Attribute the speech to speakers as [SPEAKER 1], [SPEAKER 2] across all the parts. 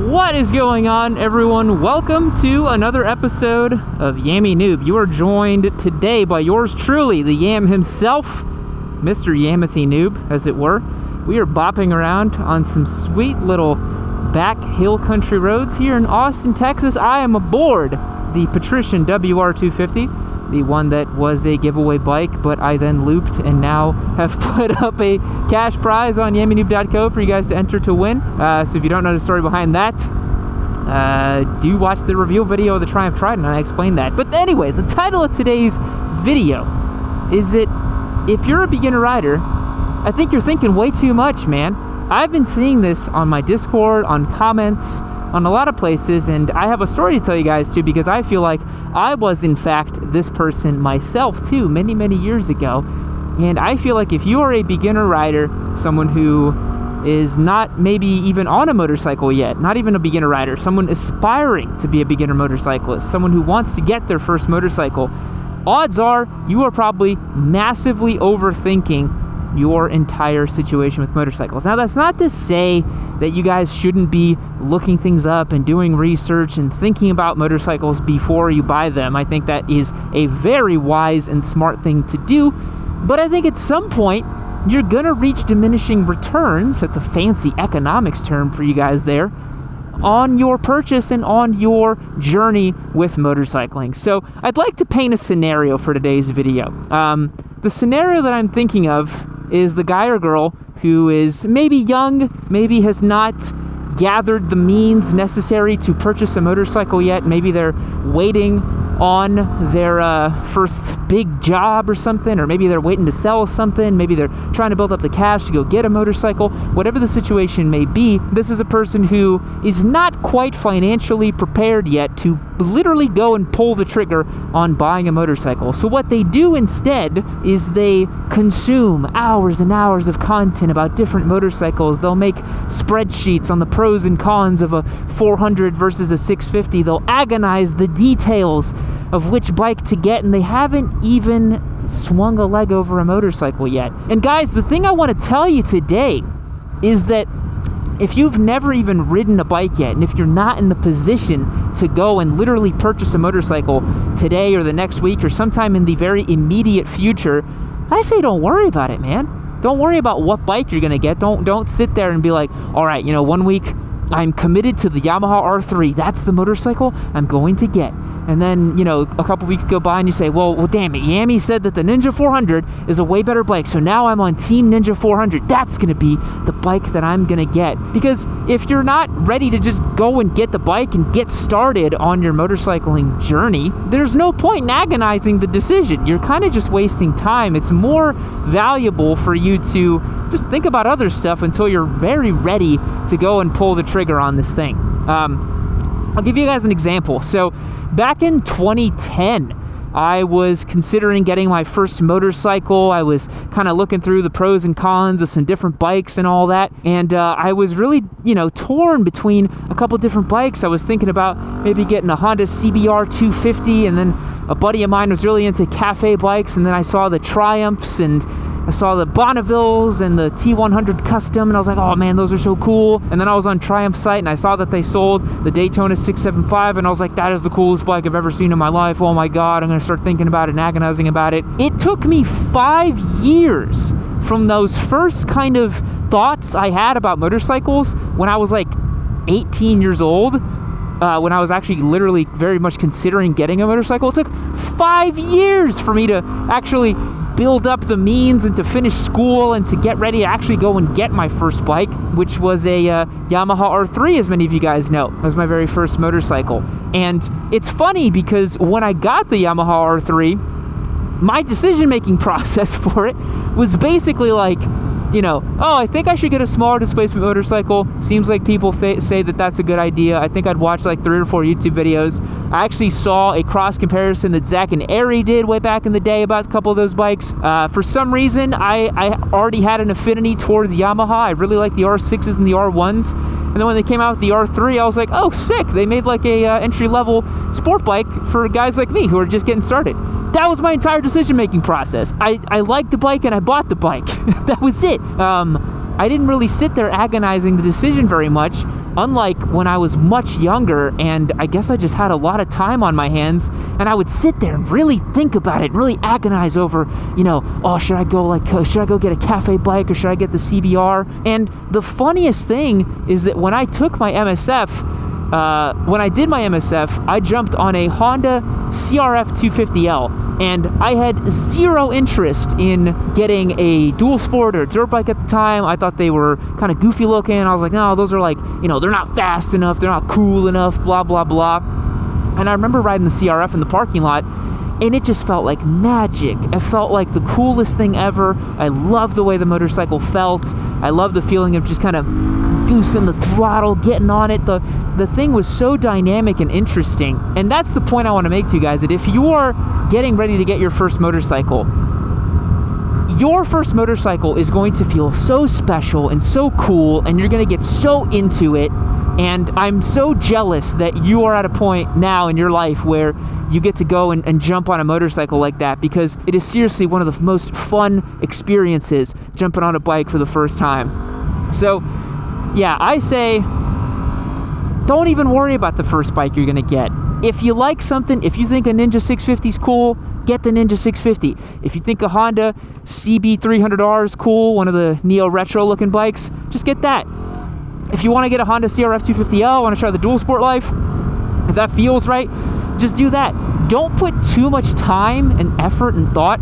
[SPEAKER 1] What is going on, everyone? Welcome to another episode of Yammie Noob. You are joined today by yours truly, the Yam himself, Mr. Yammie Noob, as it were. We are bopping around on some sweet little back hill country roads here in Austin, Texas. I am aboard the Patrician WR250, the one that was a giveaway bike, but I then looped and now have put up a cash prize on YammieNoob.co for you guys to enter to win. So if you don't know the story behind that, do watch the reveal video of the Triumph Trident and I explained that. But anyways, the title of today's video is that if you're a beginner rider, I think you're thinking way too much, man. I've been seeing this on my Discord, on comments, on a lot of places, and I have a story to tell you guys too, because I feel like I was in fact this person myself too many years ago. And I feel like if you are a beginner rider, someone who is not maybe even on a motorcycle yet, not even a beginner rider, someone aspiring to be a beginner motorcyclist, someone who wants to get their first motorcycle, odds are you are probably massively overthinking your entire situation with motorcycles. Now, that's not to say that you guys shouldn't be looking things up and doing research and thinking about motorcycles before you buy them. I think that is a very wise and smart thing to do. But I think at some point, you're gonna reach diminishing returns, that's a fancy economics term for you guys there, on your purchase and on your journey with motorcycling. So I'd like to paint a scenario for today's video. The scenario that I'm thinking of is the guy or girl who is maybe young, maybe has not gathered the means necessary to purchase a motorcycle yet. Maybe they're waiting on their first big job or something, or maybe they're waiting to sell something, maybe they're trying to build up the cash to go get a motorcycle. Whatever the situation may be, this is a person who is not quite financially prepared yet to literally go and pull the trigger on buying a motorcycle. So what they do instead is they consume hours and hours of content about different motorcycles. They'll make spreadsheets on the pros and cons of a 400 versus a 650. They'll agonize the details of which bike to get, and they haven't even swung a leg over a motorcycle yet. And guys, the thing I want to tell you today is that if you've never even ridden a bike yet, and if you're not in the position to go and literally purchase a motorcycle today or the next week or sometime in the very immediate future, I say don't worry about it, man. Don't worry about what bike you're gonna get. Don't sit there and be like, all right, 1 week I'm committed to the Yamaha R3. That's the motorcycle I'm going to get. And then, a couple weeks go by and you say, well, damn it, Yammie said that the Ninja 400 is a way better bike. So now I'm on Team Ninja 400. That's going to be the bike that I'm going to get. Because if you're not ready to just go and get the bike and get started on your motorcycling journey, there's no point in agonizing the decision. You're kind of just wasting time. It's more valuable for you to just think about other stuff until you're very ready to go and pull the trigger on this thing. I'll give you guys an example. So back in 2010, I was considering getting my first motorcycle. I was kind of looking through the pros and cons of some different bikes and all that. And I was really, torn between a couple different bikes. I was thinking about maybe getting a Honda CBR 250, and then a buddy of mine was really into cafe bikes, and then I saw the Triumphs and I saw the Bonnevilles and the T100 Custom, and I was like, oh man, those are so cool. And then I was on Triumph site and I saw that they sold the Daytona 675, and I was like, that is the coolest bike I've ever seen in my life. Oh my God, I'm gonna start thinking about it and agonizing about it. It took me 5 years from those first kind of thoughts I had about motorcycles when I was like 18 years old, when I was actually literally very much considering getting a motorcycle. It took 5 years for me to actually build up the means and to finish school and to get ready to actually go and get my first bike, which was a Yamaha R3, as many of you guys know. It was my very first motorcycle. And it's funny because when I got the Yamaha R3, my decision-making process for it was basically like, I think I should get a smaller displacement motorcycle. Seems like people say that that's a good idea. I think I'd watch like 3 or 4 YouTube videos. I actually saw a cross comparison that Zach and Ari did way back in the day about a couple of those bikes. For some reason, I already had an affinity towards Yamaha. I really like the R6s and the R1s. And then when they came out with the R3, I was like, oh, sick. They made like a entry-level sport bike for guys like me who are just getting started. That was my entire decision-making process. I liked the bike and I bought the bike. That was it. I didn't really sit there agonizing the decision very much. unlike when I was much younger, and I guess I just had a lot of time on my hands, and I would sit there and really think about it and really agonize over, oh, should I go get a cafe bike or should I get the CBR? And the funniest thing is that when I took my MSF, when I did my MSF, I jumped on a Honda CRF 250L, and I had zero interest in getting a dual sport or dirt bike at the time. I thought they were kind of goofy looking. I was like, no, those are like, they're not fast enough, they're not cool enough, blah, blah, blah. And I remember riding the CRF in the parking lot, and it just felt like magic. It felt like the coolest thing ever. I loved the way the motorcycle felt. I loved the feeling of just kind of goosing the throttle, getting on it. The thing was so dynamic and interesting. And that's the point I want to make to you guys, that if you are getting ready to get your first motorcycle is going to feel so special and so cool, and you're going to get so into it. And I'm so jealous that you are at a point now in your life where you get to go and jump on a motorcycle like that, because it is seriously one of the most fun experiences, jumping on a bike for the first time. So yeah, I say don't even worry about the first bike you're gonna get. If you like something, if you think a Ninja 650 is cool, get the Ninja 650. If you think a Honda CB300R is cool, one of the neo retro looking bikes, just get that. If you want to get a Honda CRF 250L, want to try the dual sport life, if that feels right, just do that. Don't put too much time and effort and thought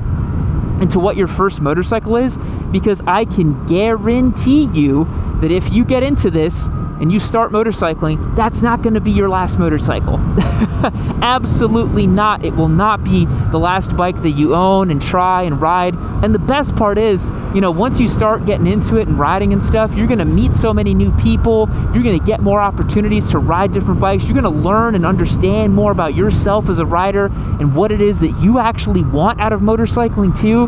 [SPEAKER 1] into what your first motorcycle is, because I can guarantee you that if you get into this and you start motorcycling, that's not going to be your last motorcycle. Absolutely not. It will not be the last bike that you own and try and ride. And the best part is, once you start getting into it and riding and stuff, you're going to meet so many new people. You're going to get more opportunities to ride different bikes. You're going to learn and understand more about yourself as a rider and what it is that you actually want out of motorcycling too.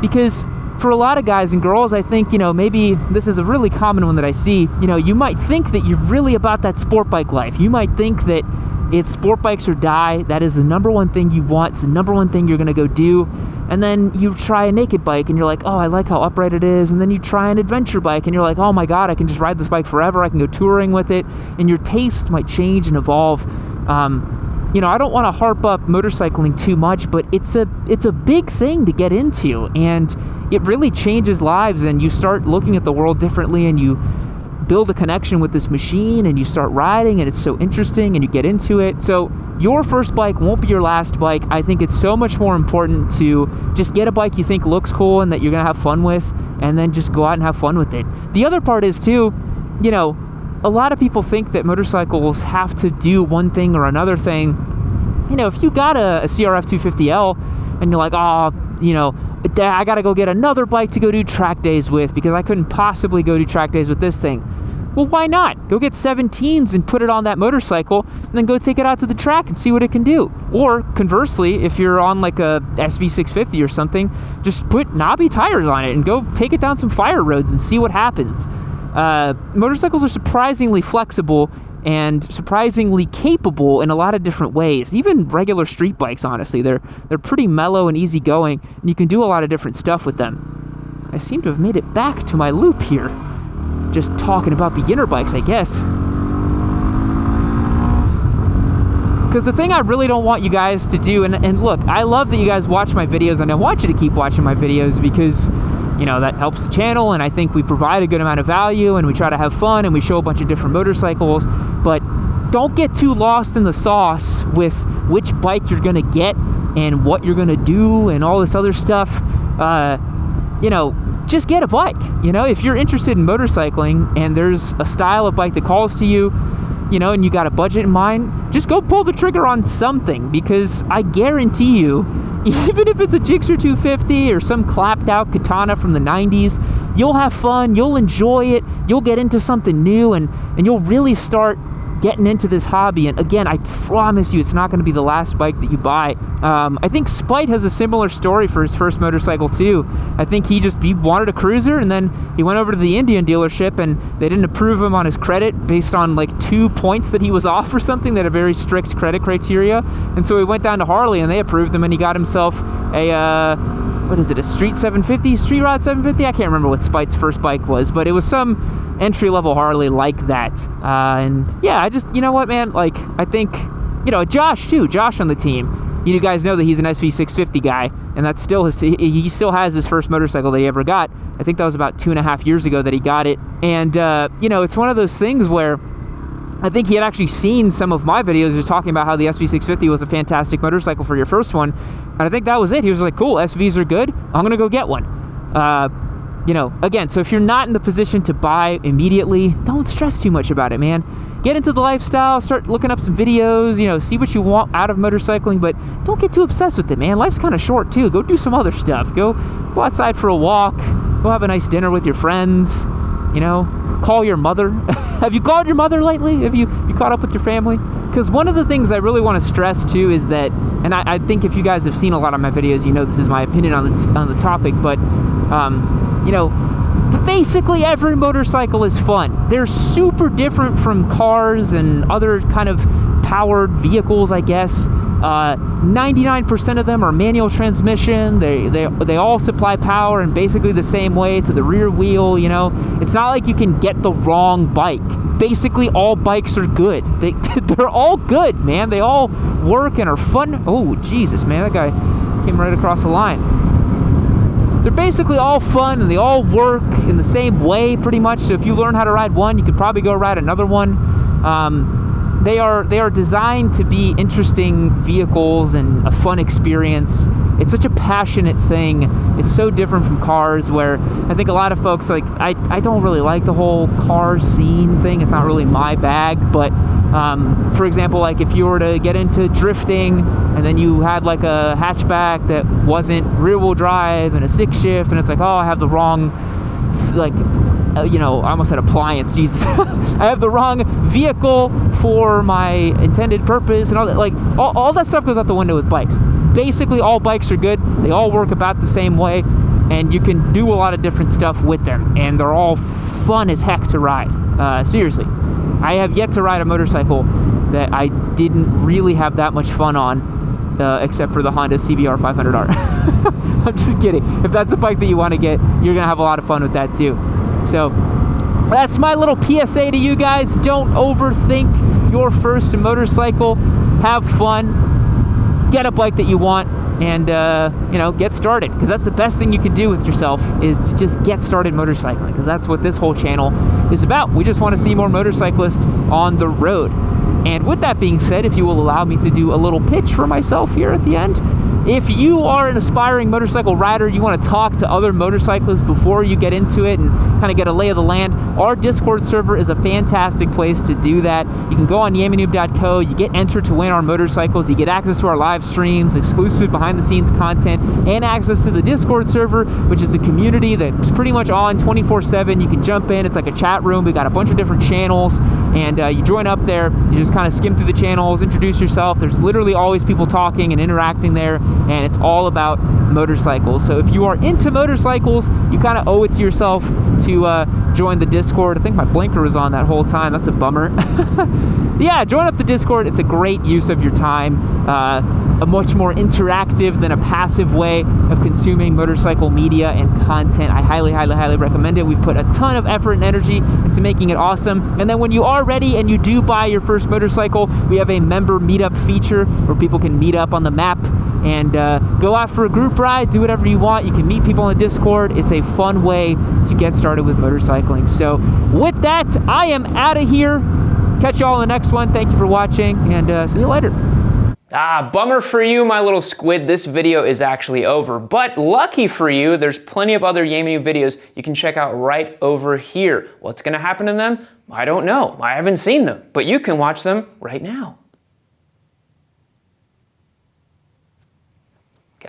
[SPEAKER 1] Because for a lot of guys and girls, I think, maybe this is a really common one that I see, you might think that you're really about that sport bike life. You might think that it's sport bikes or die. That is the number one thing you want. It's the number one thing you're going to go do. And then you try a naked bike and you're like, oh, I like how upright it is. And then you try an adventure bike and you're like, oh my God, I can just ride this bike forever. I can go touring with it. And your taste might change and evolve. I don't want to harp up motorcycling too much, but it's a big thing to get into, and it really changes lives, and you start looking at the world differently, and you build a connection with this machine, and you start riding, and it's so interesting, and you get into it. So your first bike won't be your last bike. I think it's so much more important to just get a bike you think looks cool and that you're gonna have fun with, and then just go out and have fun with it. The other part is too, a lot of people think that motorcycles have to do one thing or another thing. If you got a CRF 250L and you're like, oh, I gotta go get another bike to go do track days with because I couldn't possibly go do track days with this thing. Well, why not? Go get 17s and put it on that motorcycle and then go take it out to the track and see what it can do. Or conversely, if you're on like a SV650 or something, just put knobby tires on it and go take it down some fire roads and see what happens. Motorcycles are surprisingly flexible and surprisingly capable in a lot of different ways. Even regular street bikes, honestly, they're pretty mellow and easygoing, and you can do a lot of different stuff with them. I seem to have made it back to my loop here, just talking about beginner bikes, I guess. Because the thing I really don't want you guys to do, and look, I love that you guys watch my videos, and I want you to keep watching my videos because that helps the channel, and I think we provide a good amount of value, and we try to have fun, and we show a bunch of different motorcycles. But don't get too lost in the sauce with which bike you're gonna get and what you're gonna do and all this other stuff. Just get a bike. If you're interested in motorcycling and there's a style of bike that calls to you, and you got a budget in mind, just go pull the trigger on something, because I guarantee you, even if it's a Gixxer 250 or some clapped out Katana from the 90s, you'll have fun, you'll enjoy it, you'll get into something new, and you'll really start getting into this hobby. And again, I promise you, it's not going to be the last bike that you buy. I think Spite has a similar story for his first motorcycle too. I think he wanted a cruiser, and then he went over to the Indian dealership and they didn't approve him on his credit based on like 2 points that he was off or something. That had a very strict credit criteria. And so he went down to Harley and they approved him, and he got himself a what is it, a Street 750, Street Rod 750? I can't remember what Spite's first bike was, but it was some entry-level Harley like that. And yeah, I just, you know what, man, like, I think, you know, Josh too, Josh on the team, you guys know that he's an SV650 guy, and that's still he still has his first motorcycle that he ever got. I think that was about 2.5 years ago that he got it. And, you know, it's one of those things where I think he had actually seen some of my videos just talking about how the SV650 was a fantastic motorcycle for your first one. And I think that was it. He was like, cool, SVs are good. I'm going to go get one. You know, again, so if you're not in the position to buy immediately, don't stress too much about it, man. Get into the lifestyle, start looking up some videos, you know, see what you want out of motorcycling, but don't get too obsessed with it, man. Life's kind of short, too. Go do some other stuff. Go outside for a walk. Go have a nice dinner with your friends, you know. Call your mother. Have you called your mother lately? Have you caught up with your family? Because one of the things I really want to stress, too, is that, and I think if you guys have seen a lot of my videos, you know this is my opinion on the topic, but, you know, basically every motorcycle is fun. They're super different from cars and other kind of powered vehicles, I guess. 99% of them are manual transmission. They all supply power in basically the same way to the rear wheel, you know. It's not like you can get the wrong bike. Basically all bikes are good. They're all good, man. They all work and are fun. Oh, Jesus, man, that guy came right across the line. They're basically all fun and they all work in the same way pretty much. So if you learn how to ride one, you can probably go ride another one. They are designed to be interesting vehicles and a fun experience. It's such a passionate thing. It's so different from cars, where I think a lot of folks, like, I don't really like the whole car scene thing. It's not really my bag. But for example, like if you were to get into drifting and then you had like a hatchback that wasn't rear wheel drive and a stick shift, and it's like, oh, I have the wrong, like, you know, I almost said appliance, Jesus. I have the wrong vehicle for my intended purpose and all that. Like, all that stuff goes out the window with bikes. Basically, all bikes are good. They all work about the same way, and you can do a lot of different stuff with them, and they're all fun as heck to ride. Seriously. I have yet to ride a motorcycle that I didn't really have that much fun on, except for the Honda CBR 500R. I'm just kidding. If that's a bike that you want to get, you're going to have a lot of fun with that too. So that's my little PSA to you guys. Don't overthink your first motorcycle. Have fun. Get a bike that you want, and you know, get started, because that's the best thing you can do with yourself, is to just get started motorcycling, because that's what this whole channel is about. We just want to see more motorcyclists on the road. And with that being said, if you will allow me to do a little pitch for myself here at the end, if you are an aspiring motorcycle rider, you want to talk to other motorcyclists before you get into it and kind of get a lay of the land, our Discord server is a fantastic place to do that. You can go on yammynoob.co, you get entered to win our motorcycles, you get access to our live streams, exclusive behind the scenes content, and access to the Discord server, which is a community that's pretty much on 24/7. You can jump in, it's like a chat room. We got a bunch of different channels, and you join up there, you just kind of skim through the channels, introduce yourself. There's literally always people talking and interacting there, and it's all about motorcycles. So if you are into motorcycles, you kind of owe it to yourself to join the Discord. I think my blinker was on that whole time. That's a bummer. Yeah, join up the Discord. It's a great use of your time. A much more interactive than a passive way of consuming motorcycle media and content. I highly, highly, highly recommend it. We've put a ton of effort and energy into making it awesome. And then when you are ready and you do buy your first motorcycle, we have a member meetup feature where people can meet up on the map and go out for a group ride, do whatever you want. You can meet people on the Discord. It's a fun way to get started with motorcycling. So with that, I am out of here. Catch you all in the next one. Thank you for watching, and see you later. Bummer for you, my little squid. This video is actually over, but lucky for you, there's plenty of other Yammie videos you can check out right over here. What's gonna happen to them? I don't know. I haven't seen them, but you can watch them right now.